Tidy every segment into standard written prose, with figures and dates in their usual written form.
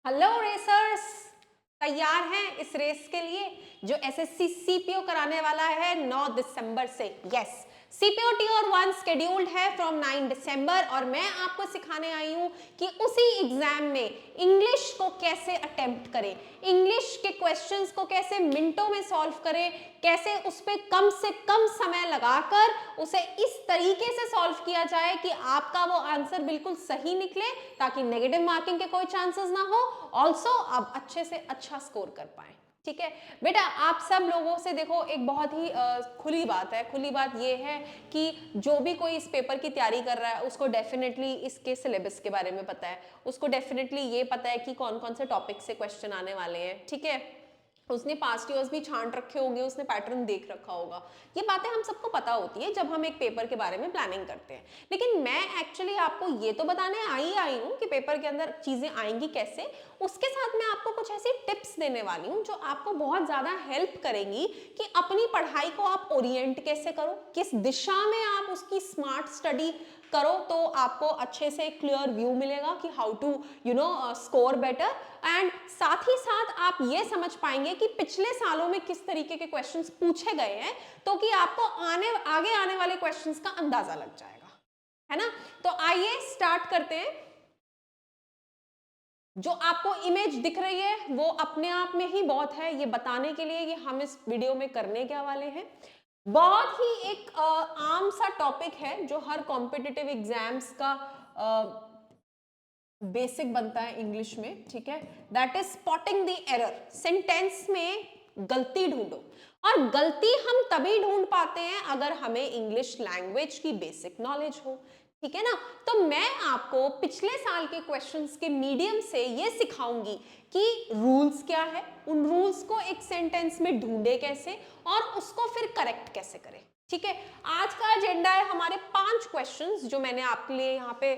Hello racers, तैयार हैं इस रेस के लिए जो एसएससी सीपीओ कराने वाला है 9 दिसंबर से। यस, सीपीओ टीयर 1 शेड्यूल्ड है फ्रॉम 9 दिसंबर और मैं आपको सिखाने आई हूं कि उसी एग्जाम में इंग्लिश को कैसे अटेम्प्ट करें, इंग्लिश के क्वेश्चंस को कैसे मिनटों में सॉल्व करें, कैसे उस पर कम से कम समय लगाकर उसे इस तरीके से सॉल्व किया जाए कि आपका वो आंसर बिल्कुल सही निकले ताकि नेगेटिव मार्किंग के कोई चांसेस ना हो। ऑल्सो आप अच्छे से अच्छा स्कोर कर पाए। ठीक है बेटा, आप सब लोगों से देखो एक बहुत ही खुली बात है। खुली बात ये है कि जो भी कोई इस पेपर की तैयारी कर रहा है उसको डेफिनेटली इसके सिलेबस के बारे में पता है, उसको डेफिनेटली ये पता है कि कौन कौन से टॉपिक से क्वेश्चन आने वाले हैं। ठीक है, उसने पास्ट ईयर्स भी छांट रखे होंगे, उसने पैटर्न देख रखा होगा। ये बातें हम सबको पता होती है जब हम एक पेपर के बारे में प्लानिंग करते हैं। लेकिन मैं एक्चुअली आपको ये तो बताने आई हूँ कि पेपर के अंदर चीजें आएंगी कैसे, उसके साथ मैं आपको कुछ ऐसी टिप्स देने वाली हूँ जो आपको बहुत ज्यादा हेल्प करेंगी कि अपनी पढ़ाई को आप ओरिएंट कैसे करो, किस दिशा में आप उसकी स्मार्ट स्टडी करो तो आपको अच्छे से क्लियर व्यू मिलेगा कि how to score better. And साथ ही साथ आप ये समझ पाएंगे कि पिछले सालों में किस तरीके के क्वेश्चंस पूछे गए हैं, तो कि आपको आगे आने वाले क्वेश्चंस का अंदाजा लग जाएगा, है ना। तो आइए स्टार्ट करते हैं। जो आपको इमेज दिख रही है वो अपने आप में ही बहुत है ये बताने के लिए कि हम इस वीडियो में करने क्या वाले हैं। बहुत ही एक आम सा टॉपिक है जो हर कॉम्पिटिटिव एग्जाम्स का बेसिक बनता है इंग्लिश में। ठीक है, that is spotting the error. Sentence में गलती ढूंढो, और गलती हम तभी ढूंढ पाते हैं अगर हमें इंग्लिश लैंग्वेज की बेसिक नॉलेज हो। ठीक है ना, तो मैं आपको पिछले साल के क्वेश्चंस के मीडियम से ये सिखाऊंगी कि रूल्स क्या है, उन रूल्स को एक सेंटेंस में ढूंढे कैसे और उसको फिर करेक्ट कैसे करें। ठीक है, आज का एजेंडा है हमारे 5 क्वेश्चंस जो मैंने आपके लिए यहाँ पे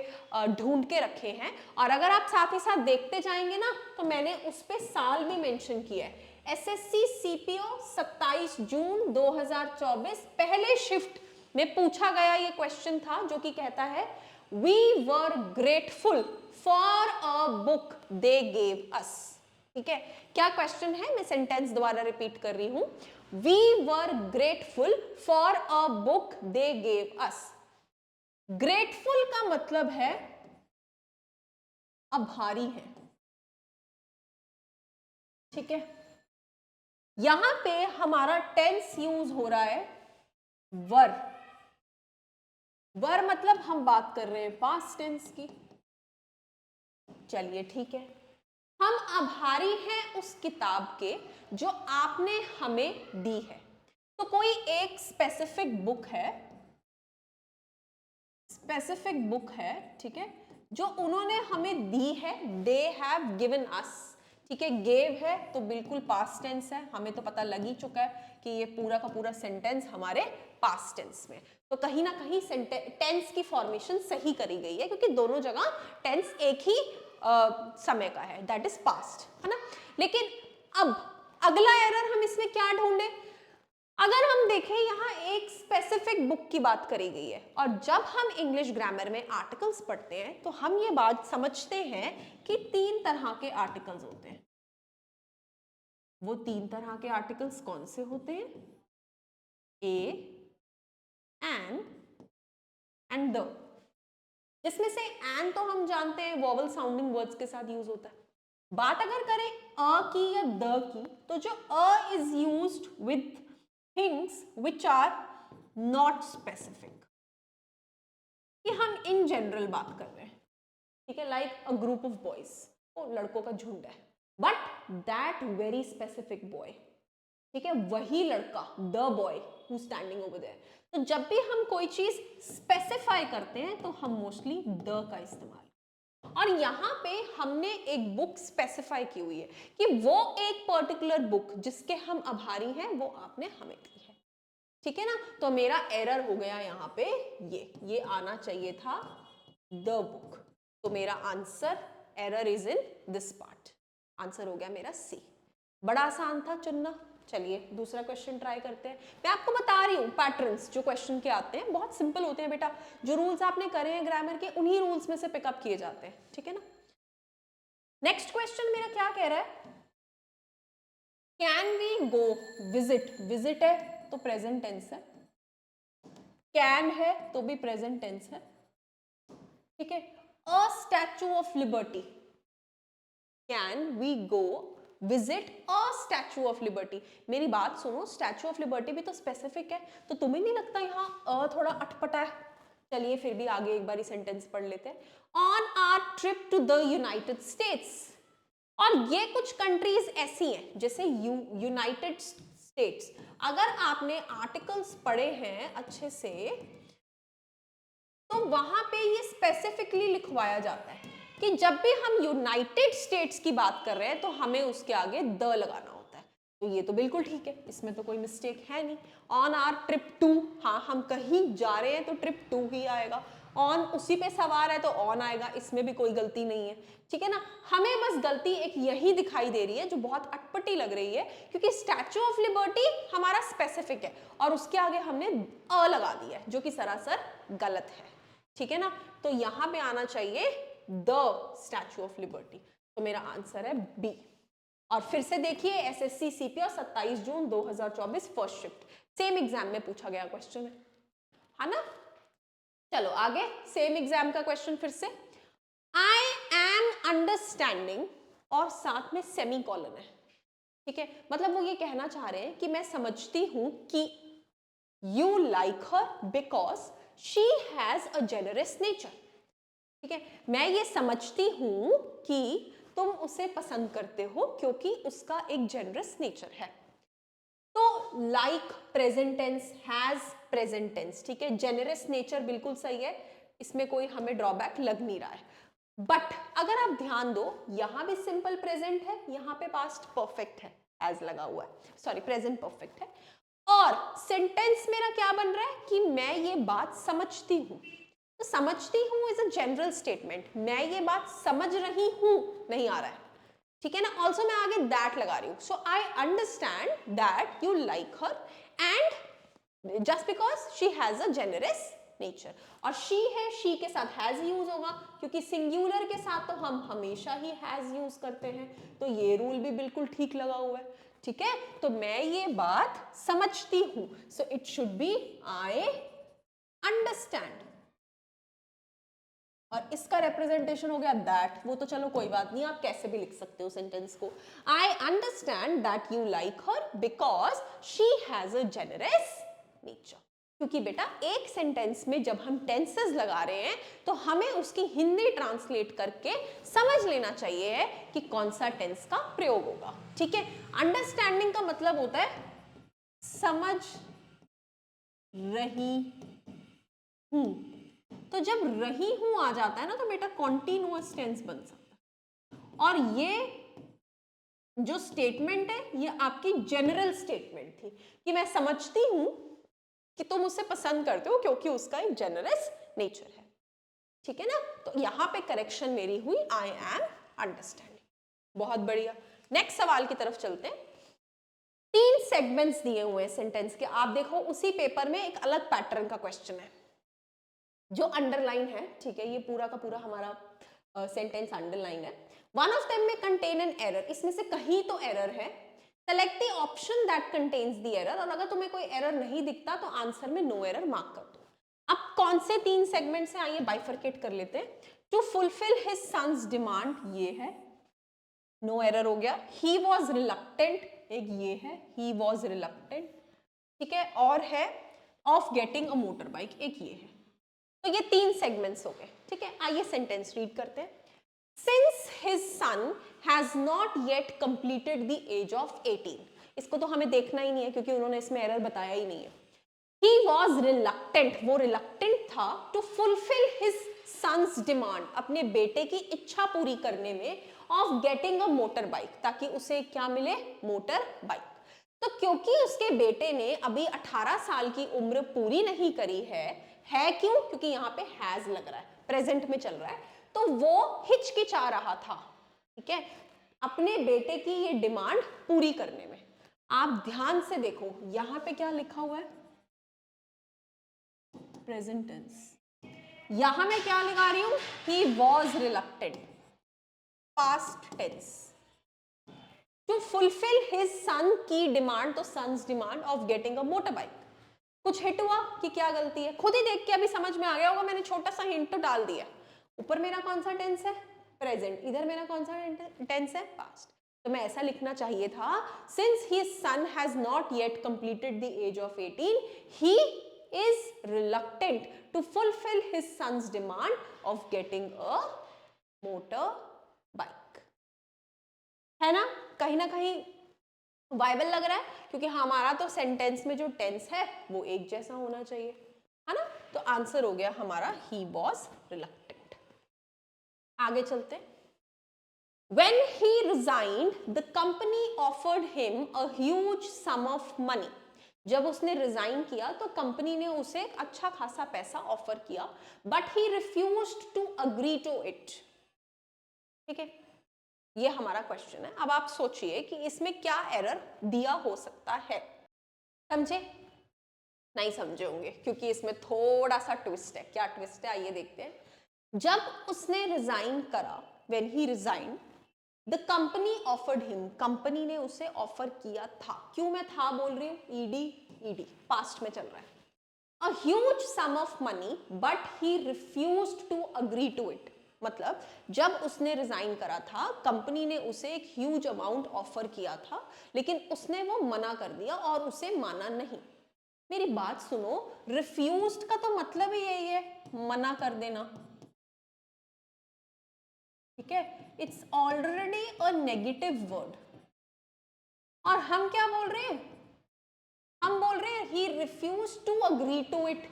ढूंढ के रखे हैं, और अगर आप साथ ही साथ देखते जाएंगे ना तो मैंने उस पे साल भी मेंशन किया है। एसएससी सीपीओ 27 जून 2024 पहले शिफ्ट में पूछा गया ये क्वेश्चन था जो कि कहता है we were grateful for a book they gave us. ठीक है, क्या क्वेश्चन है, मैं सेंटेंस दोबारा रिपीट कर रही हूं। We were grateful for a book they gave us. Grateful का मतलब है आभारी है। ठीक है, यहां पे हमारा टेंस यूज हो रहा है वर। वर मतलब हम बात कर रहे हैं पास्ट टेंस की। चलिए ठीक है, हम आभारी हैं उस किताब के जो आपने हमें दी है। तो कोई एक स्पेसिफिक बुक है, ठीक है, जो उन्होंने हमें दी है, दे हैव गिवन अस। ठीक है, गेव है तो बिल्कुल पास्ट टेंस है, हमें तो पता लग ही चुका है कि ये पूरा का पूरा सेंटेंस हमारे पास्ट टेंस में। तो कहीं ना कहीं टेंस की फॉर्मेशन सही करी गई है क्योंकि दोनों जगह टेंस एक ही समय का है, दैट इज पास्ट, है ना। लेकिन अब अगला एरर हम इसमें क्या ढूंढे, अगर हम देखें यहां एक स्पेसिफिक बुक की बात करी गई है, और जब हम इंग्लिश ग्रामर में आर्टिकल्स पढ़ते हैं तो हम ये बात समझते हैं कि 3 तरह के आर्टिकल्स होते हैं। वो 3 तरह के आर्टिकल्स कौन से होते हैं? ए, एंड द। जिसमें से एंड तो हम जानते हैं वोवल साउंडिंग वर्ड्स के साथ यूज होता है। बात अगर करें अ की या द की, तो जो a is used with things which are not specific, कि हम इन जनरल बात कर रहे हैं। ठीक है, like a group of boys, वो लड़कों का झुंड है, but that very specific boy, ठीक है, वही लड़का, the boy who standing over there. तो जब भी हम कोई चीज स्पेसिफाई करते हैं तो हम मोस्टली द का इस्तेमाल, और यहां पे हमने एक बुक स्पेसिफाई की हुई है कि वो एक पर्टिकुलर बुक जिसके हम आभारी हैं वो आपने हमें दी है। ठीक है ना, तो मेरा एरर हो गया यहां पे, ये आना चाहिए था द बुक। तो मेरा answer, error is in this part, answer हो गया मेरा सी। बड़ा आसान था चुनना। चलिए दूसरा क्वेश्चन ट्राई करते हैं। मैं आपको बता रही हूँ पैटर्न्स जो क्वेश्चन के आते हैं बहुत सिंपल होते हैं बेटा, जो रूल्स आपने करे हैं ग्रामर के उन्हीं रूल्स में से पिकअप किए जाते हैं। ठीक है ना, नेक्स्ट क्वेश्चन मेरा क्या कह रहा है, can we go visit, visit है तो प्रेजेंट टेंस है, कैन है तो भी प्रेजेंट टेंस है, ठीक है। A Statue of Liberty, can we go visit a Statue of Liberty. मेरी बात सुनो, स्टैचू ऑफ लिबर्टी भी तो स्पेसिफिक है, तो तुम्हें नहीं लगता यहाँ अ थोड़ा अटपटा है? चलिए फिर भी आगे एक बार सेंटेंस पढ़ लेते हैं। On our trip to the United States, और ये कुछ कंट्रीज ऐसी हैं जैसे यूनाइटेड स्टेट्स, अगर आपने आर्टिकल्स पढ़े हैं अच्छे से तो वहां पे ये स्पेसिफिकली लिखवाया जाता है कि जब भी हम यूनाइटेड स्टेट्स की बात कर रहे हैं तो हमें उसके आगे द लगाना होता है। तो ये तो बिल्कुल ठीक है, इसमें तो कोई मिस्टेक है नहीं। ऑन आर ट्रिप टू, हाँ हम कहीं जा रहे हैं तो ट्रिप टू ही आएगा। ऑन उसी पे सवार है तो ऑन आएगा, इसमें भी कोई गलती नहीं है, ठीक है ना। हमें बस गलती एक यही दिखाई दे रही है जो बहुत अटपटी लग रही है, क्योंकि स्टैचू ऑफ लिबर्टी हमारा स्पेसिफिक है और उसके आगे हमने अ लगा दिया है जो कि सरासर गलत है, ठीक है ना। तो यहां पे आना चाहिए द स्टैचू ऑफ लिबर्टी, तो मेरा आंसर है बी। और फिर से देखिए एसएससी सीपी और 27 जून 2024 फर्स्ट शिफ्ट, सेम एग्जाम में पूछा गया क्वेश्चन है ना। चलो आगे सेम एग्जाम का क्वेश्चन फिर से, आई एम अंडरस्टैंडिंग और साथ में सेमी कॉलन है, ठीक है। मतलब वो ये कहना चाह रहे हैं कि मैं समझती हूं कि you like her because she has a generous nature, ठीक है। मैं ये समझती हूं कि तुम उसे पसंद करते हो क्योंकि उसका एक जेनरस नेचर है। तो like present tense, has present tense, ठीक है। जेनरस नेचर बिल्कुल सही है, इसमें कोई हमें ड्रॉबैक लग नहीं रहा है। बट अगर आप ध्यान दो यहां भी सिंपल प्रेजेंट है, यहां पे पास्ट परफेक्ट है, एज लगा हुआ है, सॉरी प्रेजेंट परफेक्ट है। और सेंटेंस मेरा क्या बन रहा है कि मैं ये बात समझती हूं, तो समझती हूं इज अ जनरल स्टेटमेंट, मैं ये बात समझ रही हूं नहीं आ रहा है, ठीक है ना। ऑल्सो मैं आगे दैट लगा रही हूं, so I understand that you like her and just because she has a generous nature. और शी है, शी के साथ हैज यूज होगा क्योंकि सिंगुलर के साथ तो हम हमेशा ही हैज यूज करते हैं, तो ये रूल भी बिल्कुल ठीक लगा हुआ है, ठीक है। तो मैं ये बात समझती हूं, so it should be I understand. और इसका रिप्रेजेंटेशन हो गया दैट, वो तो चलो कोई बात नहीं, आप कैसे भी लिख सकते हो सेंटेंस को। आई understand that you like her because she has a generous nature. क्योंकि बेटा एक सेंटेंस में जब हम टेंसेस लगा रहे हैं तो हमें उसकी हिंदी ट्रांसलेट करके समझ लेना चाहिए कि कौन सा टेंस का प्रयोग होगा, ठीक है। अंडरस्टैंडिंग का मतलब होता है समझ रही हूं, तो जब रही हूं आ जाता है ना तो बेटा कॉन्टिन्यूअस टेंस बन सकता है। और ये जो स्टेटमेंट है ये आपकी जनरल स्टेटमेंट थी कि मैं समझती हूं कि तुम उसे पसंद करते हो क्योंकि उसका एक जनरस नेचर है, ठीक है ना। तो यहां पे करेक्शन मेरी हुई आई एम अंडरस्टैंडिंग, बहुत बढ़िया। नेक्स्ट सवाल की तरफ चलते हैं। 3 सेगमेंट्स दिए हुए हैं सेंटेंस के, आप देखो उसी पेपर में एक अलग पैटर्न का क्वेश्चन है जो अंडरलाइन है, ठीक है। ये पूरा का पूरा हमारा सेंटेंस अंडरलाइन है। वन ऑफ देम में कंटेन एन एरर, इसमें से कहीं तो एरर है, select the option that contains the error, और अगर तुम्हें कोई एरर नहीं दिखता तो आंसर में नो एरर मार्क कर दो। अब कौन से 3 सेगमेंट्स हैं आइए बाइफरकेट कर लेते हैं। To fulfil his son's demand, ये है, नो एरर हो गया। ही वॉज रिलक्टेंट, एक ये है, ही वॉज रिलक्टेंट, ठीक है। और है of getting a motor bike, एक ये है। तो ये 3 सेगमेंट्स हो गए, ठीक है। आइए सेंटेंस रीड करते हैं। Since his son has not yet completed the age of 18, इसको तो हमें देखना ही नहीं है क्योंकि उन्होंने इसमें एरर बताया ही नहीं है। He was reluctant, वो रिलक्टेंट था, to fulfil his son's demand, अपने बेटे की इच्छा पूरी करने में, of getting a motor bike, ताकि उसे क्या मिले, मोटर बाइक। तो क्योंकि उसके बेटे ने अभी 18 साल की उम्र पूरी नहीं करी है क्यों, क्योंकि यहाँ पे हैज लग रहा है, प्रेजेंट में चल रहा है, तो वो हिचकिचा रहा था, ठीक है, अपने बेटे की ये डिमांड पूरी करने में। आप ध्यान से देखो यहां पे क्या लिखा हुआ है, प्रेजेंट टेंस। यहां मैं क्या लगा रही हूं, he was reluctant, past tense. To fulfil his son की डिमांड, तो son's demand of getting a motor bike. कुछ हिट हुआ कि क्या गलती है, खुद ही देख के अभी समझ में आ गया होगा, मैंने छोटा सा हिंट तो डाल दिया। ऊपर मेरा कौन सा टेंस है, प्रेजेंट, इधर मेरा कौन सा टेंस है, पास्ट। तो मैं ऐसा लिखना चाहिए था, since his son has not yet completed the age of 18, he is reluctant to fulfil his son's demand of getting a motor bike. है ना कहीं वाइबल लग रहा है, क्योंकि हमारा तो सेंटेंस में जो टेंस है वो एक जैसा होना चाहिए, है ना। तो आंसर हो गया हमारा ही वॉज रिलक्टेंट। आगे चलते। When he resigned, the company offered him a huge sum of money. जब उसने रिजाइन किया तो कंपनी ने उसे अच्छा खासा पैसा ऑफर किया, but he refused to agree to it. ठीक है, ये हमारा क्वेश्चन है। अब आप सोचिए कि इसमें क्या एरर दिया हो सकता है, समझे? नहीं समझे होंगे, क्योंकि इसमें थोड़ा सा ट्विस्ट है। क्या ट्विस्ट है, आइए देखते हैं। जब उसने रिजाइन करा, when he resign, the company offered him, company ने उसे ऑफर किया था। क्यों मैं था बोल रही हूँ, ईडी पास्ट में चल रहा है। A huge sum of money but he refused to agree to it. मतलब जब उसने रिजाइन करा था, कंपनी ने उसे एक ह्यूज अमाउंट ऑफर किया था, लेकिन उसने वो मना कर दिया और उसे माना नहीं। मेरी बात सुनो, रिफ्यूज्ड का तो मतलब ही यही है, मना कर देना। ठीक है, it's already a negative word. और हम क्या बोल रहे हैं, हम बोल रहे हैं he refuse to agree to it.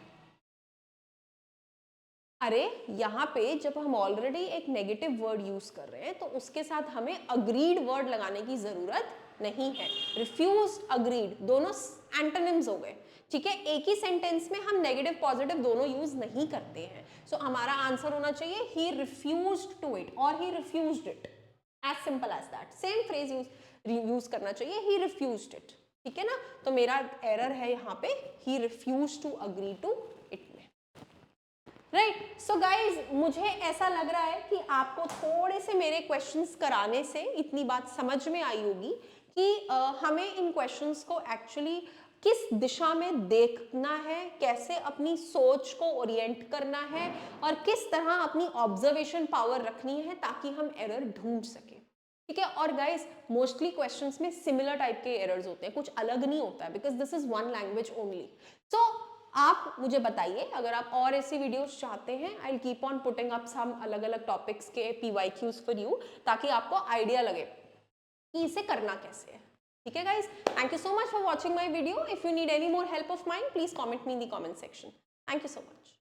अरे यहां पे जब हम ऑलरेडी एक नेगेटिव वर्ड यूज कर रहे हैं तो उसके साथ हमें अग्रीड वर्ड लगाने की जरूरत नहीं है। रिफ्यूज, अग्रीड दोनों एंटोनिम्स हो गए। ठीक है, एक ही सेंटेंस में हम नेगेटिव पॉजिटिव दोनों यूज नहीं करते हैं। सो हमारा आंसर होना चाहिए ही रिफ्यूज्ड टू इट और he refused it. As simple as that, same phrase use करना चाहिए, ही रिफ्यूज्ड इट। ठीक है ना, तो मेरा एरर है यहाँ पे he refuse to agree to it में। राइट, सो गाइज मुझे ऐसा लग रहा है कि आपको थोड़े से मेरे क्वेश्चंस कराने से इतनी बात समझ में आई होगी कि हमें इन क्वेश्चंस को एक्चुअली किस दिशा में देखना है, कैसे अपनी सोच को ओरिएंट करना है और किस तरह अपनी ऑब्जर्वेशन पावर रखनी है ताकि हम एरर ढूंढ सकें। ठीक है, और गाइस मोस्टली क्वेश्चंस में सिमिलर टाइप के एरर्स होते हैं, कुछ अलग नहीं होता है, because this is one language only. So आप मुझे बताइए, अगर आप और ऐसी वीडियोस चाहते हैं, I will keep on putting up some अलग अलग टॉपिक्स के PYQs फॉर यू, ताकि आपको आइडिया लगे कि इसे करना कैसे है। ठीक है guys, thank you so much for watching my video. If you need any more help of mine, please comment me in the comment section. Thank you so much.